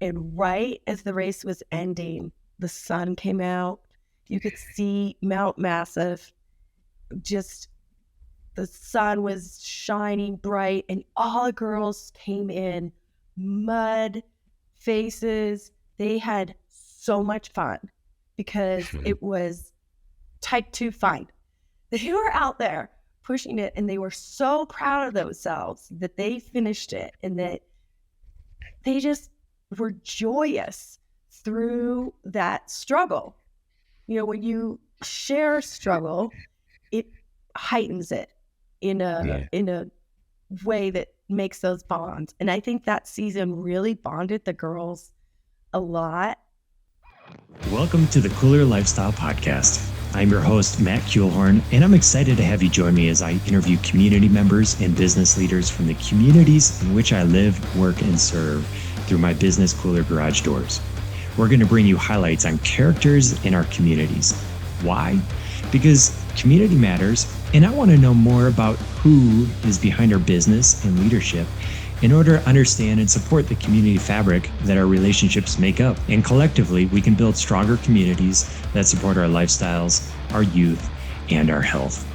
And right as the race was ending, the sun came out. You could see Mount Massive. Just the sun was shining bright, and all the girls came in, mud faces. They had so much fun because it was type 2 fun. They were out there pushing it, and they were so proud of themselves that they finished it and that they just were joyous through that struggle. When you share struggle, it heightens it in a way that makes those bonds. And I think that season really bonded the girls a lot. Welcome to the Kooler Lifestyle Podcast. I'm your host, Matt Kuehlhorn, and I'm excited to have you join me as I interview community members and business leaders from the communities in which I live, work, and serve through my business Kooler Garage Doors. We're going to bring you highlights on characters in our communities. Why? Because community matters, and I want to know more about who is behind our business and leadership in order to understand and support the community fabric that our relationships make up. And collectively, we can build stronger communities that support our lifestyles, our youth, and our health.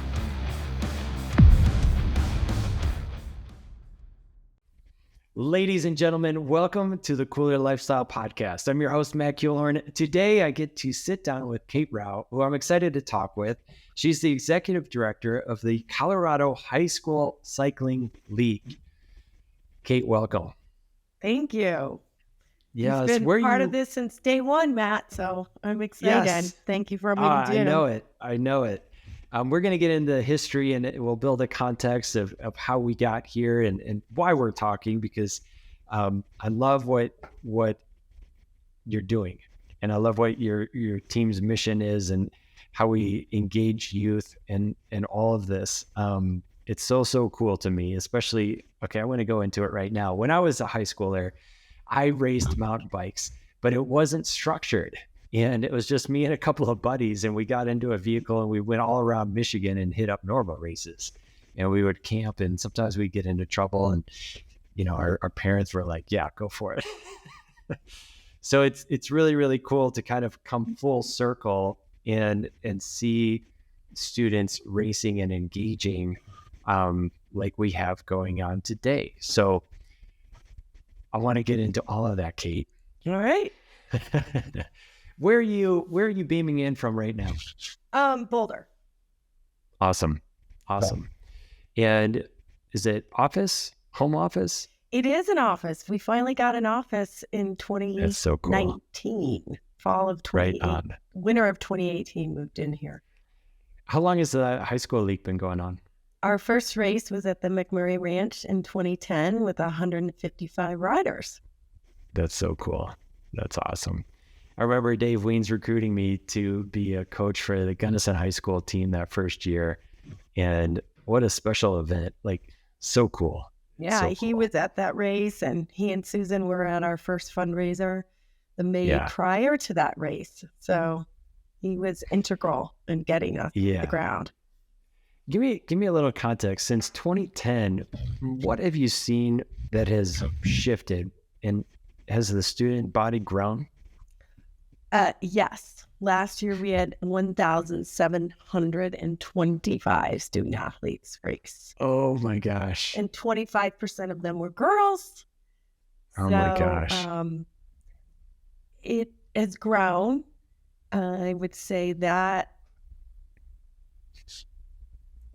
Ladies and gentlemen, welcome to the Kooler Lifestyle Podcast. I'm your host, Matt Kuehlhorn. Today, I get to sit down with Kate Rao, who I'm excited to talk with. She's the executive director of the Colorado High School Cycling League. Kate, welcome. Thank you. Yes, you've been part of this since day one, Matt, so I'm excited. Yes. Thank you for meeting. I know it. We're going to get into history, and we'll build a context of how we got here and why we're talking, because I love what you're doing, and I love what your team's mission is and how we engage youth and all of this. It's so cool to me, especially, I want to go into it right now. When I was a high schooler, I raced mountain bikes, but it wasn't structured. And it was just me and a couple of buddies, and we got into a vehicle and we went all around Michigan and hit up Norma races. And we would camp, and sometimes we'd get into trouble, and our parents were like, yeah, go for it. So it's really, really cool to kind of come full circle and see students racing and engaging like we have going on today. So I want to get into all of that, Kate. All right. Where are you beaming in from right now? Boulder. Awesome. And is it home office? It is an office. We finally got an office in 2019. That's so cool. Fall of 2018. Right on. Winter of 2018 moved in here. How long has the high school league been going on? Our first race was at the McMurray Ranch in 2010 with 155 riders. That's so cool. That's awesome. I remember Dave Weens recruiting me to be a coach for the Gunnison High School team that first year. And what a special event. Like, so cool. Yeah, so he was at that race, and he and Susan were at our first fundraiser the May prior to that race. So he was integral in getting us to the ground. Give me a little context. Since 2010, what have you seen that has shifted, and has the student body grown? Yes. Last year we had 1,725 student athletes race. Oh my gosh. And 25% of them were girls. Oh my gosh. It has grown. I would say that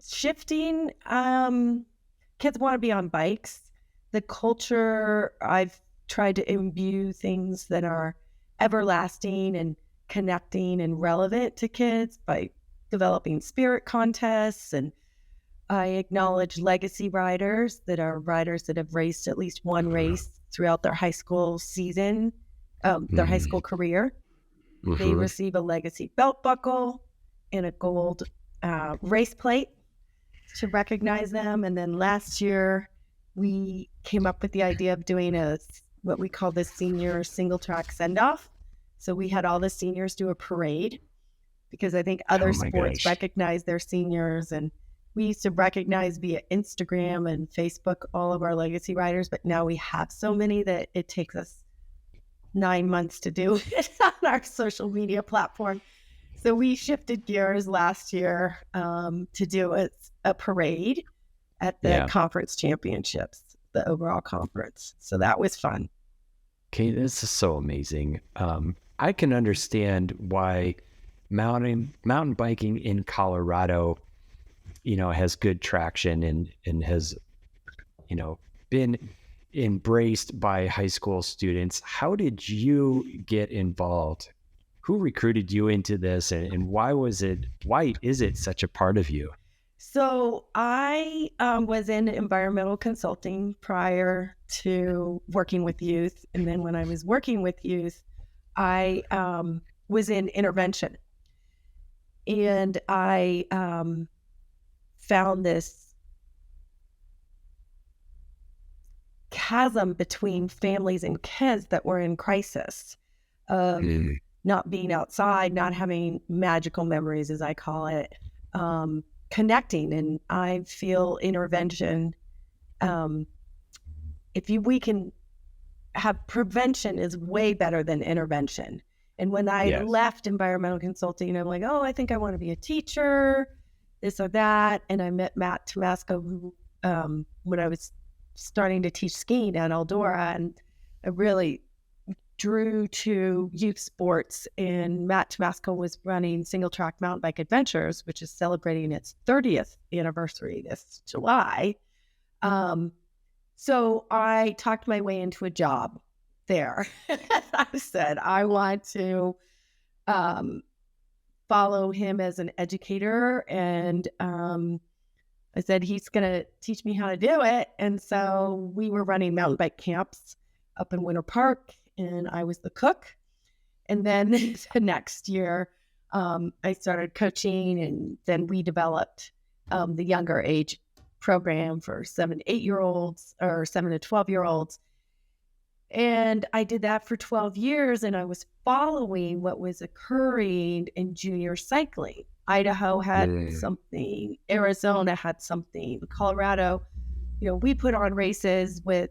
shifting, kids want to be on bikes. The culture, I've tried to imbue things that are everlasting and connecting and relevant to kids by developing spirit contests. And I acknowledge legacy riders that are riders that have raced at least one race throughout their high school season, their high school career. Mm-hmm. They receive a legacy belt buckle and a gold race plate to recognize them. And then last year we came up with the idea of doing what we call the senior single track send-off. So we had all the seniors do a parade, because I think other sports recognize their seniors, and we used to recognize via Instagram and Facebook all of our legacy riders, but now we have so many that it takes us 9 months to do it on our social media platform. So we shifted gears last year to do a parade at the conference championships, the overall conference. So that was fun. Okay, this is so amazing. I can understand why mountain biking in Colorado, has good traction and has, been embraced by high school students. How did you get involved? Who recruited you into this, and why is it such a part of you? So I was in environmental consulting prior to working with youth. And then when I was working with youth, I was in intervention. And I found this chasm between families and kids that were in crisis of not being outside, not having magical memories, as I call it, connecting. And I feel intervention, we can have prevention is way better than intervention. And when I left environmental consulting, I'm like, oh, I think I want to be a teacher, this or that. And I met Matt Tomasco, who, when I was starting to teach skiing at Eldora, and I really drew to youth sports. And Matt Tomasco was running Single Track Mountain Bike Adventures, which is celebrating its 30th anniversary this July. So I talked my way into a job there. I said, I want to follow him as an educator. And I said, he's going to teach me how to do it. And so we were running mountain bike camps up in Winter Park, and I was the cook. And then the next year, I started coaching, and then we developed the younger age program for 7 to 8-year-olds or 7 to 12-year-olds. And I did that for 12 years, and I was following what was occurring in junior cycling. Idaho had something, Arizona had something, Colorado. We put on races with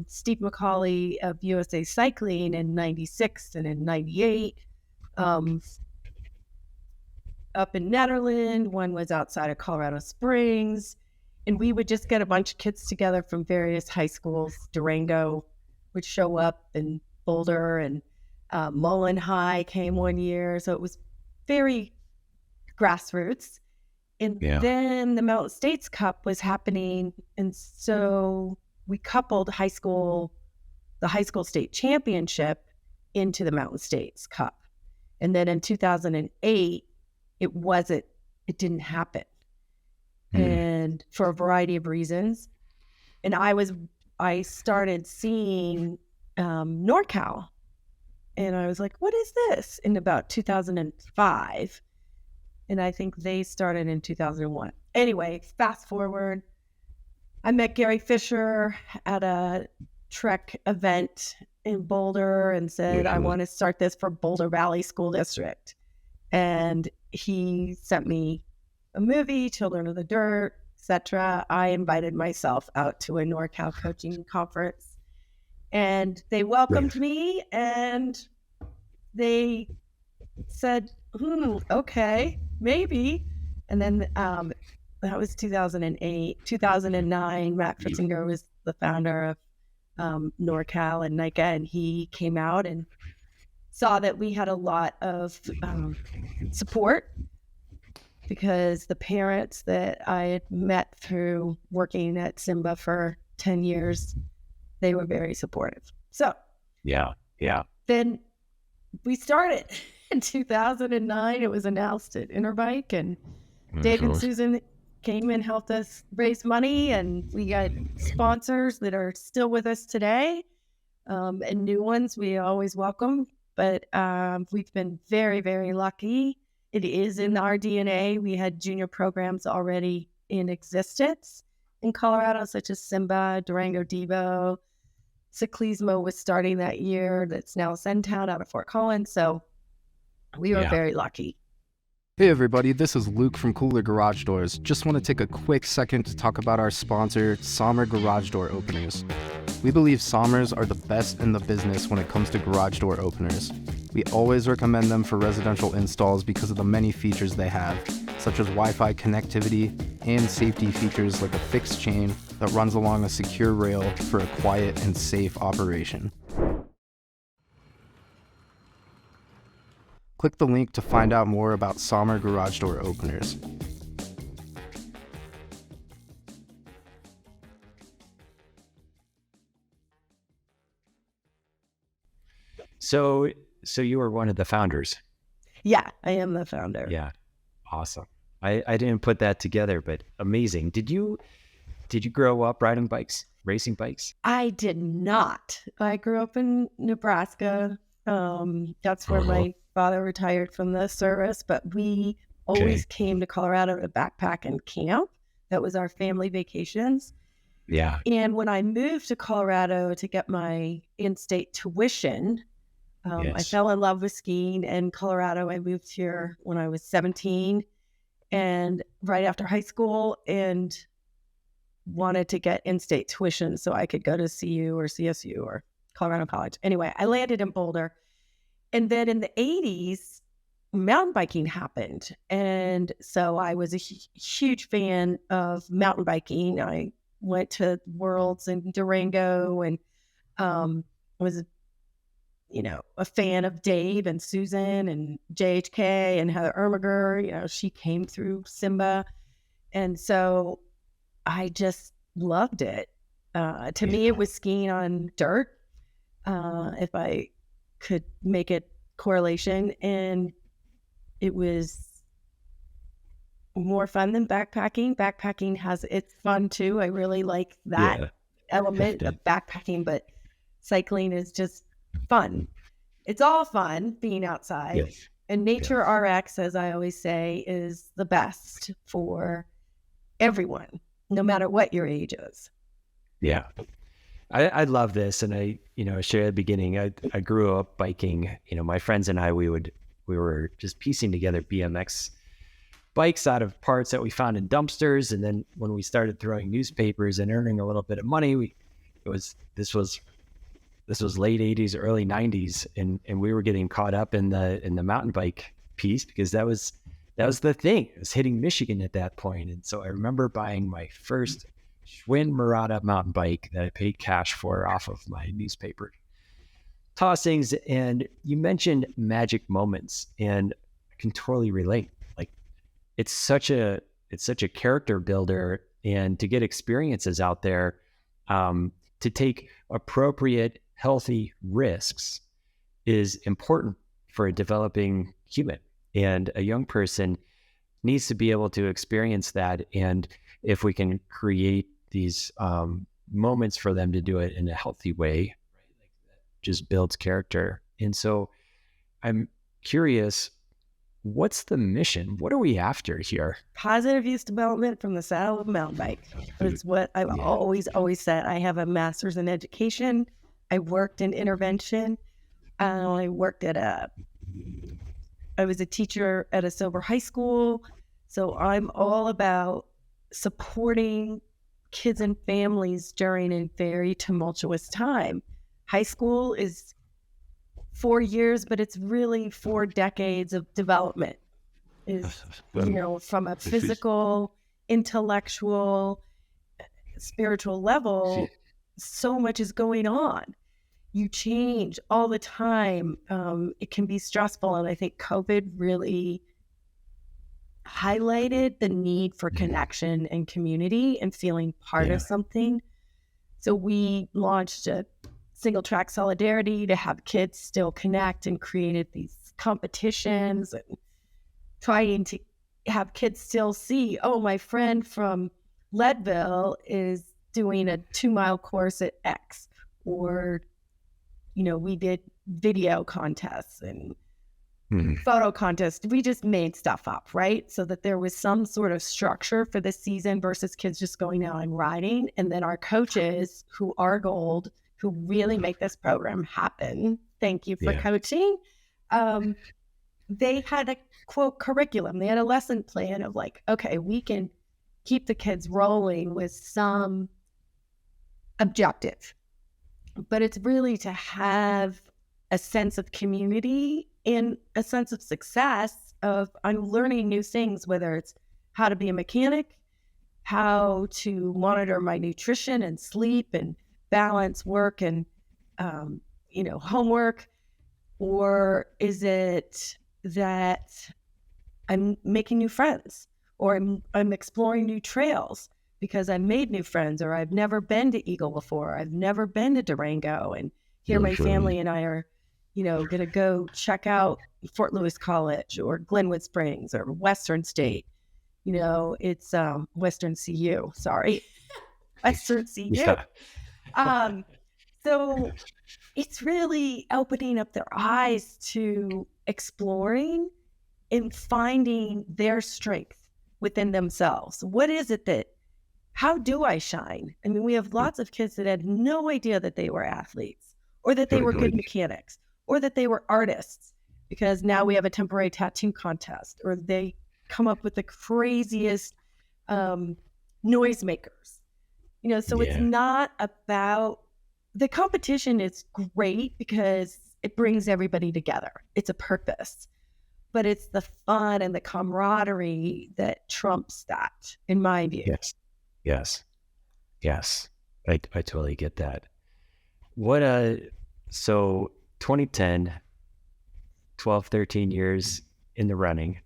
Steve McCauley of USA Cycling in 96 and in 98. Up in Netherlands, one was outside of Colorado Springs. And we would just get a bunch of kids together from various high schools. Durango would show up, and Boulder, and Mullen High came one year. So it was very grassroots. And then the Mountain States Cup was happening. And so we coupled the high school state championship into the Mountain States Cup. And then in 2008, it didn't happen. And for a variety of reasons. And I started seeing NorCal, and I was like, what is this? In about 2005. And I think they started in 2001. Anyway, fast forward, I met Gary Fisher at a Trek event in Boulder and said, I want to start this for Boulder Valley School District. And he sent me a movie, Children of the Dirt, etc. I invited myself out to a NorCal coaching conference, and they welcomed me, and they said, okay, maybe. And then that was 2008. 2009, Matt Fritzinger was the founder of NorCal and NICA, and he came out and saw that we had a lot of support, because the parents that I had met through working at Simba for 10 years, they were very supportive. So then we started in 2009. It was announced at Interbike, and Dave and Susan came and helped us raise money, and we got sponsors that are still with us today, and new ones we always welcome. But we've been very, very lucky. It is in our DNA. We had junior programs already in existence in Colorado, such as Simba, Durango Devo. Ciclismo was starting that year. That's now Sentown out of Fort Collins. So we were very lucky. Hey everybody, this is Luke from Kooler Garage Doors. Just want to take a quick second to talk about our sponsor, Sommar Garage Door Openers. We believe Sommars are the best in the business when it comes to garage door openers. We always recommend them for residential installs because of the many features they have, such as Wi-Fi connectivity and safety features like a fixed chain that runs along a secure rail for a quiet and safe operation. Click the link to find out more about Sommar Garage Door Openers. So you were one of the founders. Yeah, I am the founder. Yeah. Awesome. I didn't put that together, but amazing. Did you grow up riding bikes, racing bikes? I did not. I grew up in Nebraska. That's where my father retired from the service, but we always came to Colorado to backpack and camp. That was our family vacations. Yeah. And when I moved to Colorado to get my in-state tuition, I fell in love with skiing in Colorado. I moved here when I was 17 and right after high school, and wanted to get in-state tuition so I could go to CU or CSU or Colorado College. Anyway, I landed in Boulder. And then in the 80s, mountain biking happened. And so I was a huge fan of mountain biking. I went to Worlds in Durango and was, a fan of Dave and Susan and JHK and Heather Ermiger. She came through Simba. And so I just loved it. To me, it was skiing on dirt. If I could make it correlation, and it was more fun than backpacking. Backpacking has its fun too. I really like that element of backpacking, but cycling is just fun. It's all fun being outside. Yes. And Nature RX, as I always say, is the best for everyone, no matter what your age is. Yeah. I love this. And I shared at the beginning, I grew up biking. My friends and I, we were just piecing together BMX bikes out of parts that we found in dumpsters. And then when we started throwing newspapers and earning a little bit of money, this was late 80s, early 90s. And we were getting caught up in the mountain bike piece because that was the thing. It was hitting Michigan at that point. And so I remember buying my first Schwinn Murata mountain bike that I paid cash for off of my newspaper tossings. And you mentioned magic moments, and I can totally relate. Like it's such a character builder, and to get experiences out there, to take appropriate, healthy risks is important for a developing human, and a young person needs to be able to experience that. And if we can create these moments for them to do it in a healthy way, right, like that just builds character. And so I'm curious, what's the mission? What are we after here? Positive youth development from the saddle of a mountain bike. It's what I've always said. I have a master's in education. I worked in intervention. I was a teacher at a sober high school. So I'm all about supporting kids and families during a very tumultuous time. High school is 4 years, but it's really 4 decades of development. From a physical, intellectual, spiritual level, so much is going on. You change all the time. It can be stressful. And I think COVID really highlighted the need for connection and community and feeling part of something. So we launched a single track solidarity to have kids still connect, and created these competitions and trying to have kids still see, oh, my friend from Leadville is doing a 2-mile course at X, or, we did video contests and photo contest. We just made stuff up, right? So that there was some sort of structure for the season versus kids just going out and riding. And then our coaches, who are gold, who really make this program happen. Thank you for coaching. they had a quote curriculum. They had a lesson plan of like, okay, we can keep the kids rolling with some objective, but it's really to have a sense of community and a sense of success of I'm learning new things, whether it's how to be a mechanic, how to monitor my nutrition and sleep and balance work and, homework, or is it that I'm making new friends, or I'm exploring new trails because I made new friends, or I've never been to Eagle before. I've never been to Durango, and here my family and I are, going to go check out Fort Lewis College or Glenwood Springs or Western State. It's Western CU. Sorry, Western CU. Yeah. So it's really opening up their eyes to exploring and finding their strength within themselves. What is it how do I shine? I mean, we have lots of kids that had no idea that they were athletes or that they were good mechanics or that they were artists, because now we have a temporary tattoo contest, or they come up with the craziest noisemakers. So it's not about the competition. Is great because it brings everybody together. It's a purpose, but it's the fun and the camaraderie that trumps that, in my view. Yes. I totally get that. So 2010, 12, 13 years in the running,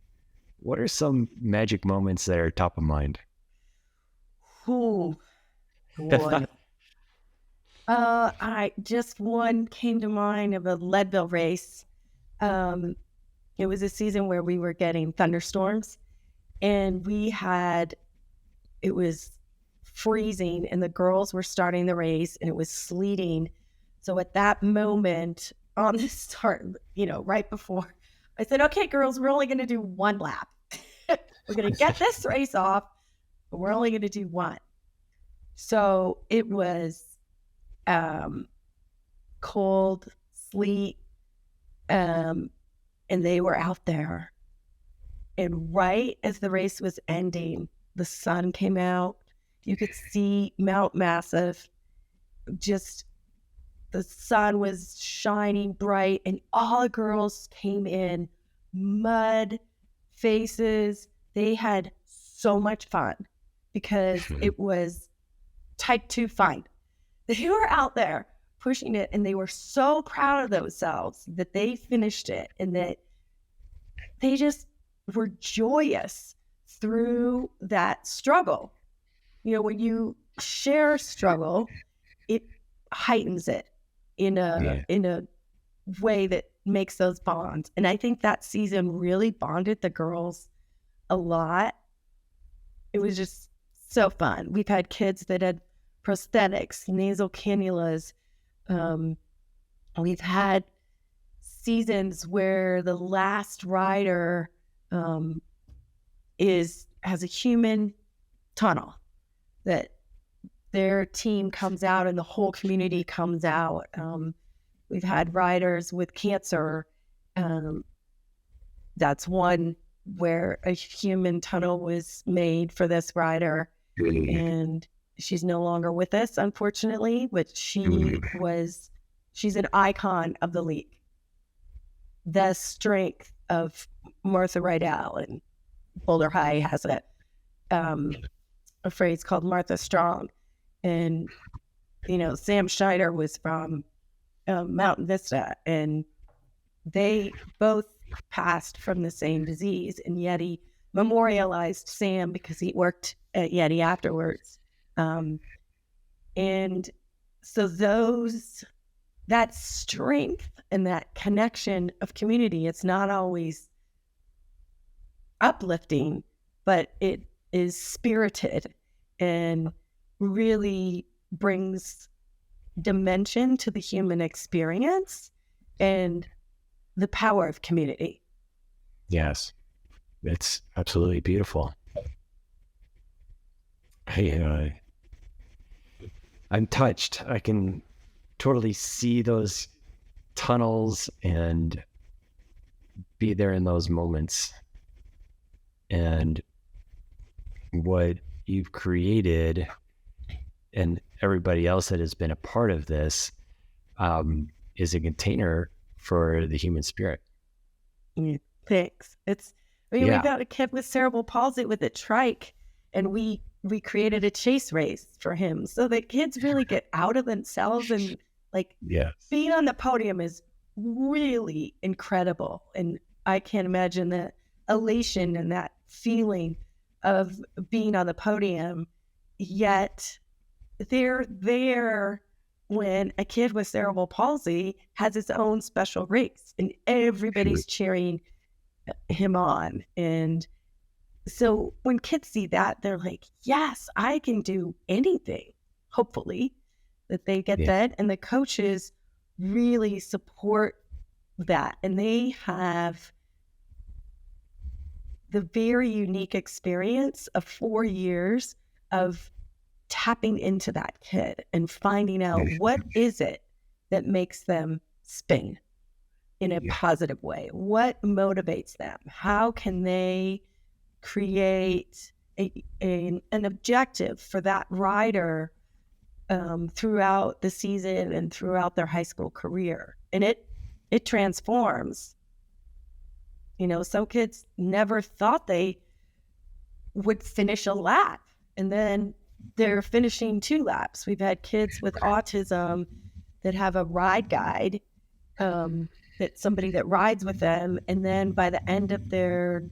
what are some magic moments that are top of mind? Ooh, boy. One came to mind of a Leadville race. It was a season where we were getting thunderstorms, and it was freezing, and the girls were starting the race, and it was sleeting. So at that moment on the start, right before, I said, okay, girls, we're only going to do one lap. We're going to get this race off, but we're only going to do one. So it was cold, sleet, and they were out there. And right as the race was ending, the sun came out. You could see Mount Massive. Just the sun was shining bright, and all the girls came in, mud faces. They had so much fun because it was type 2 fun. They were out there pushing it, and they were so proud of themselves that they finished it, and that they just were joyous through that struggle. When you share struggle, it heightens it in a way that makes those bonds. And I think that season really bonded the girls a lot. It was just so fun. We've had kids that had prosthetics, nasal cannulas. We've had seasons where the last rider has a human tunnel, that their team comes out and the whole community comes out. We've had riders with cancer. That's one where a human tunnel was made for this rider, and she's no longer with us, unfortunately, but she's an icon of the league. The strength of Martha Rydell, and Boulder High has a phrase called Martha Strong. And, Sam Schneider was from Mountain Vista, and they both passed from the same disease. And Yeti memorialized Sam because he worked at Yeti afterwards. And so that strength and that connection of community, it's not always uplifting, but it is spirited and really brings dimension to the human experience and the power of community. Yes, it's absolutely beautiful. I'm touched. I can totally see those tunnels and be there in those moments. And what you've created, and everybody else that has been a part of this, is a container for the human spirit. Thanks. We've Yeah. got a kid with cerebral palsy with a trike, and we created a chase race for him so that kids really get out of themselves, and like Yes. being on the podium is really incredible. And I can't imagine the elation and that feeling of being on the podium, yet they're there when a kid with cerebral palsy has its own special race and everybody's cheering him on. And so when kids see that, they're like, yes, I can do anything, hopefully, that they get that. And the coaches really support that. And they have the very unique experience of 4 years of tapping into that kid and finding out what is it that makes them spin in a positive way. What motivates them? How can they create an objective for that rider throughout the season and throughout their high school career? And it transforms. You know, some kids never thought they would finish a lap, and then they're finishing 2 laps. We've had kids with autism that have a ride guide, that somebody that rides with them, and then by the end of their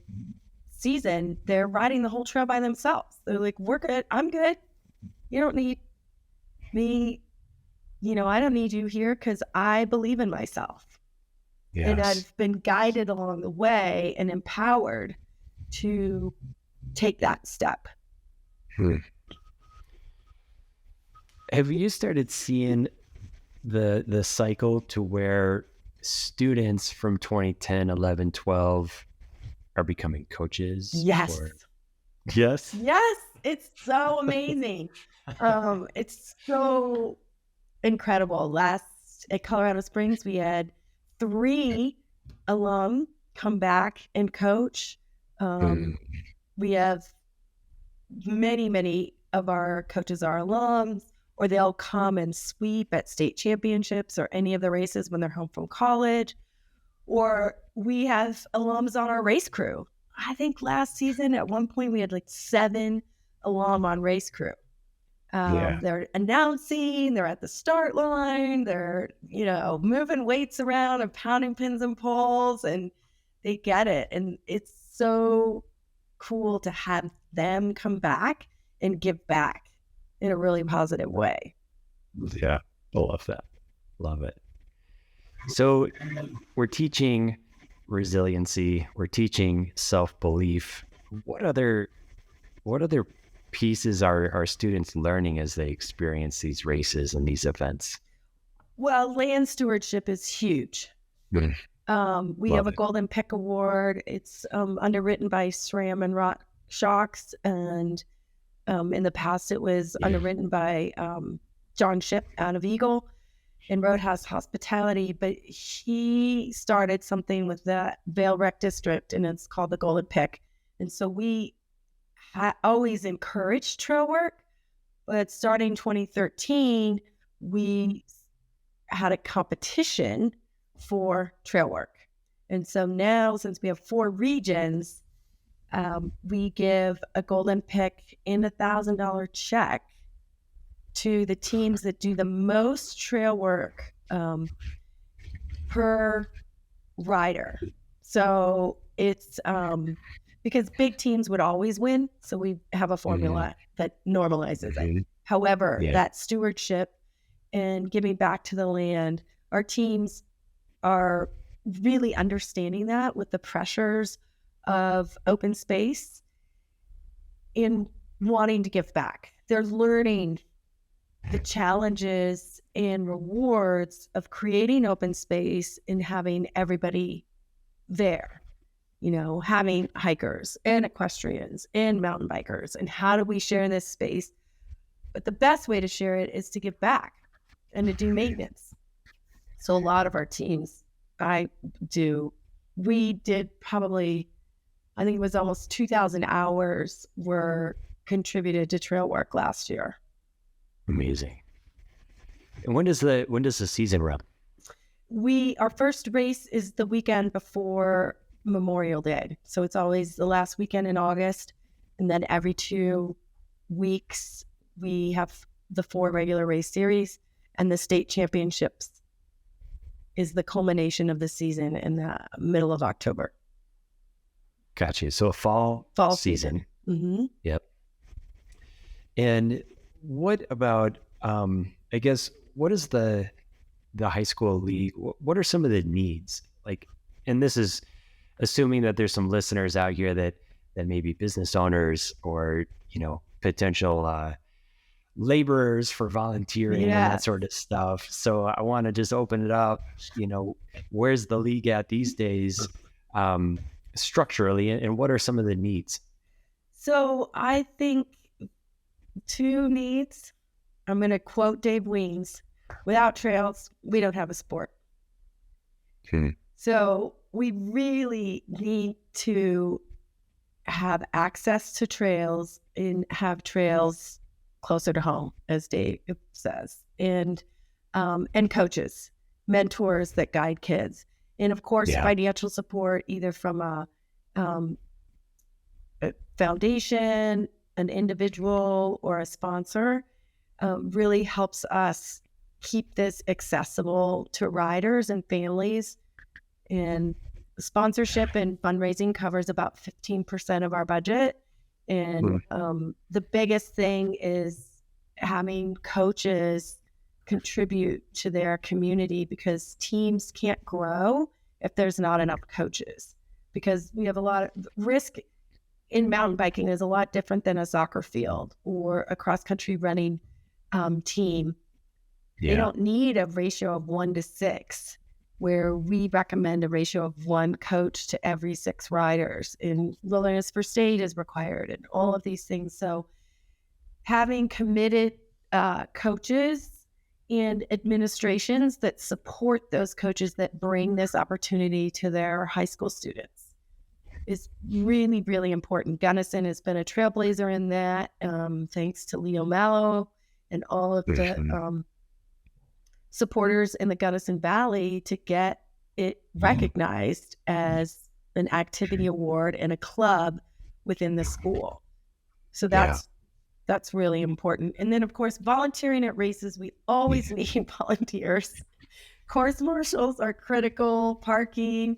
season, they're riding the whole trail by themselves. They're like, we're good. I'm good. You don't need me. You know, I don't need you here because I believe in myself. Yes. And I've been guided along the way and empowered to take that step. Have you started seeing the cycle to where students from 2010, 11, 12 are becoming coaches? Yes. Yes. Yes. It's so amazing. It's so incredible. Last at Colorado Springs, we had 3 alum come back and coach. We have many of our coaches are alums, or they'll come and sweep at state championships or any of the races when they're home from college. Or we have alums on our race crew. I think last season at one point we had like 7 alum on race crew. They're announcing, they're at the start line, they're, you know, moving weights around and pounding pins and poles, and they get it. And it's so cool to have them come back and give back in a really positive way. Yeah, I love that. Love it. So we're teaching resiliency, we're teaching self-belief. What other pieces are students learning as they experience these races and these events? Well, land stewardship is huge. We have a Golden Pick Award. It's underwritten by SRAM and Rock Shocks, and in the past it was underwritten by John Ship out of Eagle and Roadhouse Hospitality, but he started something with the Vail Rec District, and it's called the Golden Pick. And so we always encouraged trail work, but starting 2013, we had a competition for trail work. And so now, since we have 4 regions, we give a Golden Pick and $1,000 check to the teams that do the most trail work per rider. So it's because big teams would always win, so we have a formula that normalizes it. However, that stewardship and giving back to the land, our teams are really understanding that with the pressures of open space and wanting to give back. They're learning the challenges and rewards of creating open space and having everybody there, you know, having hikers and equestrians and mountain bikers, and how do we share this space? But the best way to share it is to give back and to do maintenance. So a lot of our teams, I do we did probably, I think it was almost 2,000 hours were contributed to trail work last year. Amazing. And when does the season run? Our first race is the weekend before Memorial Day. So it's always the last weekend in August. And then every 2 weeks, we have the 4 regular race series, and the state championships is the culmination of the season in the middle of October. Gotcha. So a fall season. Mm-hmm. Yep. And what about, I guess, what is the high school league? What are some of the needs? Like, and this is assuming that there's some listeners out here that may be business owners or, potential laborers for volunteering and that sort of stuff. So I want to just open it up, where's the league at these days, structurally, and what are some of the needs? So I think 2 needs. I'm going to quote Dave Weens: without trails, we don't have a sport. So we really need to have access to trails and have trails closer to home, as Dave says, and coaches, mentors that guide kids, and of course, financial support either from a foundation, an individual, or a sponsor really helps us keep this accessible to riders and families. And sponsorship and fundraising covers about 15% of our budget. And the biggest thing is having coaches contribute to their community, because teams can't grow if there's not enough coaches, because we have a lot of risk in mountain biking is a lot different than a soccer field or a cross-country running team. They don't need a ratio of 1-6, where we recommend a ratio of 1 coach to every 6 riders, and wilderness first aid is required, and all of these things. So having committed coaches and administrations that support those coaches that bring this opportunity to their high school students is really, really important. Gunnison has been a trailblazer in that, thanks to Leo Mallow and all of the supporters in the Gunnison Valley to get it recognized as an activity award and a club within the school. So that's really important. And then, of course, volunteering at races, we always need volunteers. Course marshals are critical, parking.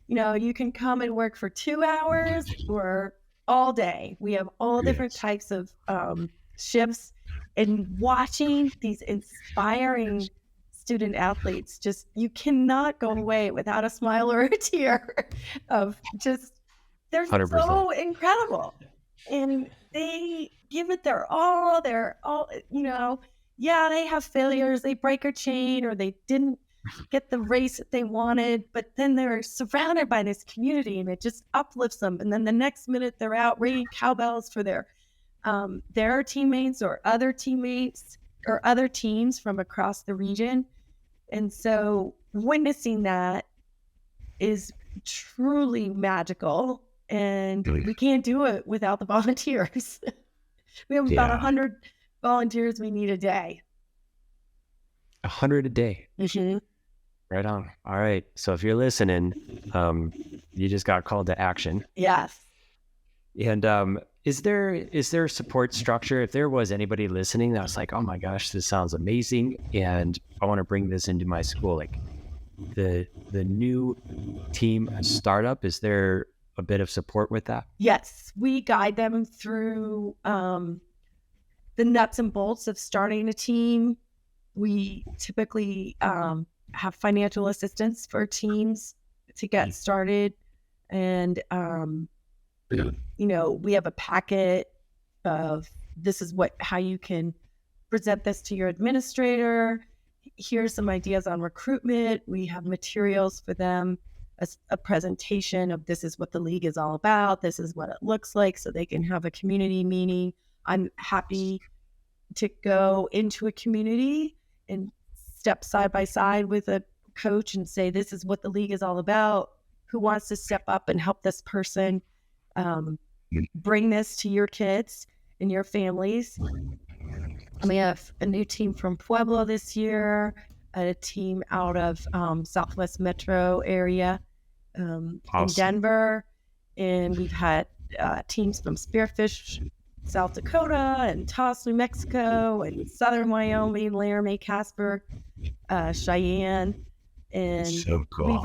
You can come and work for 2 hours or all day. We have all different types of shifts, and watching these inspiring student athletes, just, you cannot go away without a smile or a tear of just, they're 100%. So incredible. And they give it their all. They're all, they have failures. They break a chain or they didn't get the race that they wanted, but then they're surrounded by this community and it just uplifts them. And then the next minute they're out ringing cowbells for their teammates or other teammates or other teams from across the region. And so witnessing that is truly magical, and we can't do it without the volunteers. We have about 100 volunteers we need a day. 100 a day. Mm-hmm. Right on. All right. So if you're listening, you just got called to action. Yes. And is there a support structure? If there was anybody listening that was like, oh my gosh, this sounds amazing, and I want to bring this into my school, like the new team startup, is there a bit of support with that? Yes, we guide them through the nuts and bolts of starting a team. We typically have financial assistance for teams to get started, and we have a packet of this is how you can present this to your administrator. Here's some ideas on recruitment. We have materials for them, a presentation of this is what the league is all about. This is what it looks like, so they can have a community meeting. I'm happy to go into a community and step side by side with a coach and say, this is what the league is all about. who wants to step up and help this person bring this to your kids and your families. And we have a new team from Pueblo this year, a team out of Southwest Metro area in Denver. And we've had teams from Spearfish, South Dakota, and Taos, New Mexico, and Southern Wyoming, Laramie, Casper, Cheyenne. And So cool.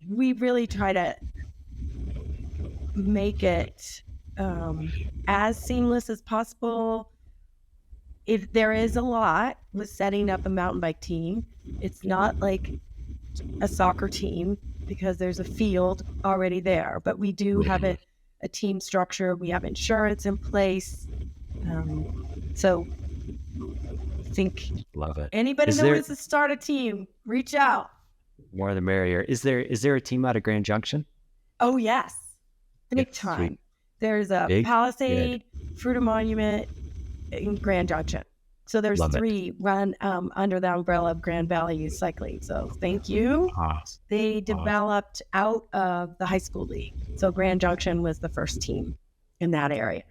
we really try to make it as seamless as possible. If there is a lot with setting up a mountain bike team, it's not like a soccer team because there's a field already there, but we do have a team structure. We have insurance in place. So I think love it. Anybody that wants to start a team, reach out. More the merrier. Is there a team out of Grand Junction? Oh yes, big time. Sweet. There's a Palisade, Fruita Monument, in Grand Junction. So there's three run under the umbrella of Grand Valley Cycling. So thank you. They developed out of the high school league. So Grand Junction was the first team in that area.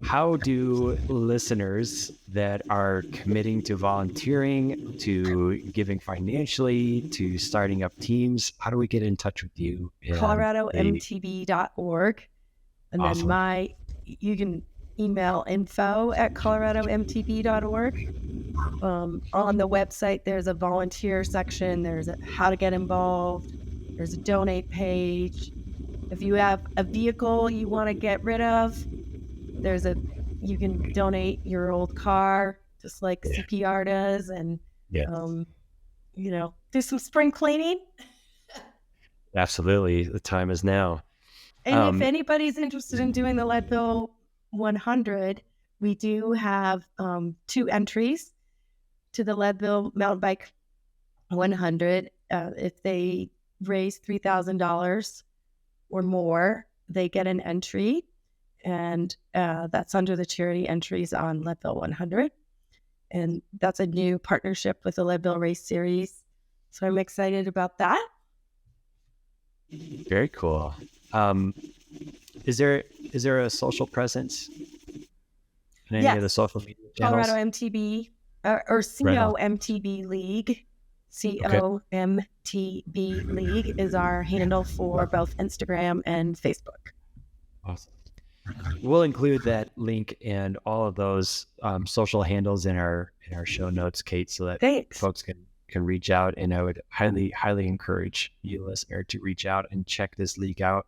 How do listeners that are committing to volunteering, to giving financially, to starting up teams, how do we get in touch with you? ColoradoMTB.org. And then you can email info@coloradomtb.org. On the website, there's a volunteer section. There's a how to get involved. There's a donate page. If you have a vehicle you want to get rid of, you can donate your old car, just like CPR does, and do some spring cleaning. Absolutely, the time is now. And if anybody's interested in doing the Leadville 100, we do have 2 entries to the Leadville Mountain Bike 100. If they raise $3,000 or more, they get an entry, and that's under the charity entries on Leadville 100. And that's a new partnership with the Leadville Race Series. So I'm excited about that. Very cool. Is there a social presence in any of the social media channels? Colorado MTB or COMTB League. COMTB League is our handle for both Instagram and Facebook. Awesome. We'll include that link and all of those social handles in our show notes, Kate, so that folks can reach out. And I would highly encourage you, listener, to reach out and check this league out.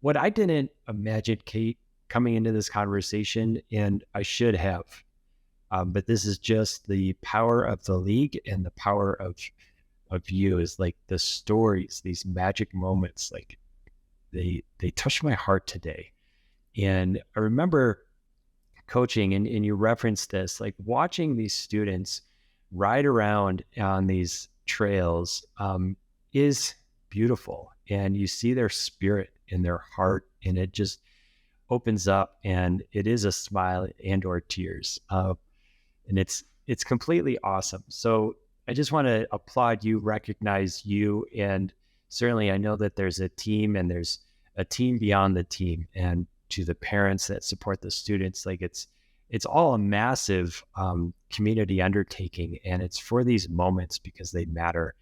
What I didn't imagine, Kate, coming into this conversation, and I should have, but this is just the power of the league and the power of you, is like the stories, these magic moments, like they touched my heart today. And I remember coaching, and you referenced this, like watching these students ride around on these trails is beautiful. And you see their spirit in their heart, and it just opens up, and it is a smile and or tears. And it's completely awesome. So I just want to applaud you, recognize you, and certainly I know that there's a team, and there's a team beyond the team, and to the parents that support the students, like it's all a massive community undertaking, and it's for these moments because they matter,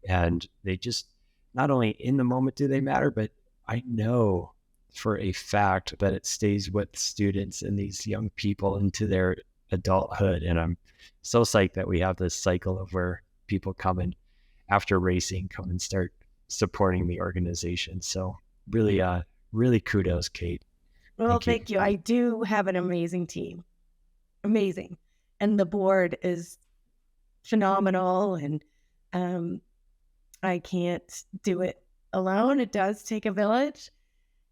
and they just, not only in the moment do they matter, but I know for a fact that it stays with students and these young people into their adulthood. And I'm so psyched that we have this cycle of where people come and after racing, come and start supporting the organization. So really kudos, Kate. Well, thank you. I do have an amazing team. Amazing. And the board is phenomenal, and I can't do it alone. It does take a village.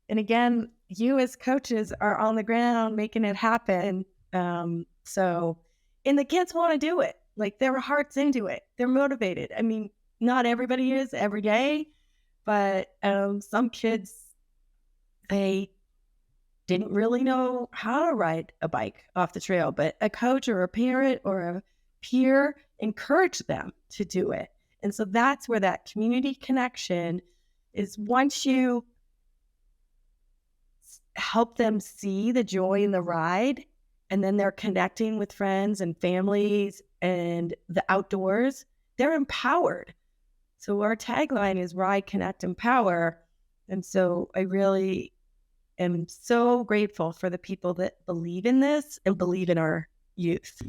And again, you as coaches are on the ground making it happen. And the kids want to do it. Like, their heart's into it. They're motivated. I mean, not everybody is every day, but some kids, they didn't really know how to ride a bike off the trail, but a coach or a parent or a peer encouraged them to do it. And so that's where that community connection is. Once you help them see the joy in the ride, and then they're connecting with friends and families and the outdoors, they're empowered. So our tagline is Ride, Connect, Empower. And so I really am so grateful for the people that believe in this and believe in our youth.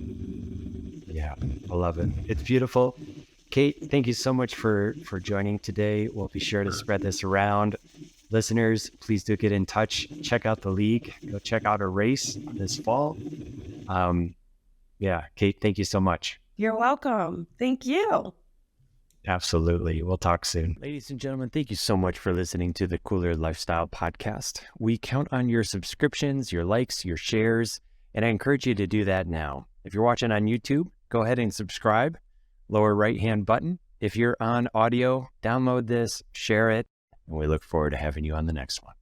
Yeah, I love it. It's beautiful. Kate, thank you so much for joining today. We'll be sure to spread this around. Listeners, please do get in touch. Check out the league. Go check out a race this fall. Yeah, Kate, thank you so much. You're welcome. Thank you. Absolutely. We'll talk soon. Ladies and gentlemen, thank you so much for listening to the Kooler Lifestyle Podcast. We count on your subscriptions, your likes, your shares, and I encourage you to do that now. If you're watching on YouTube, go ahead and subscribe. Lower right-hand button. If you're on audio, download this, share it, and we look forward to having you on the next one.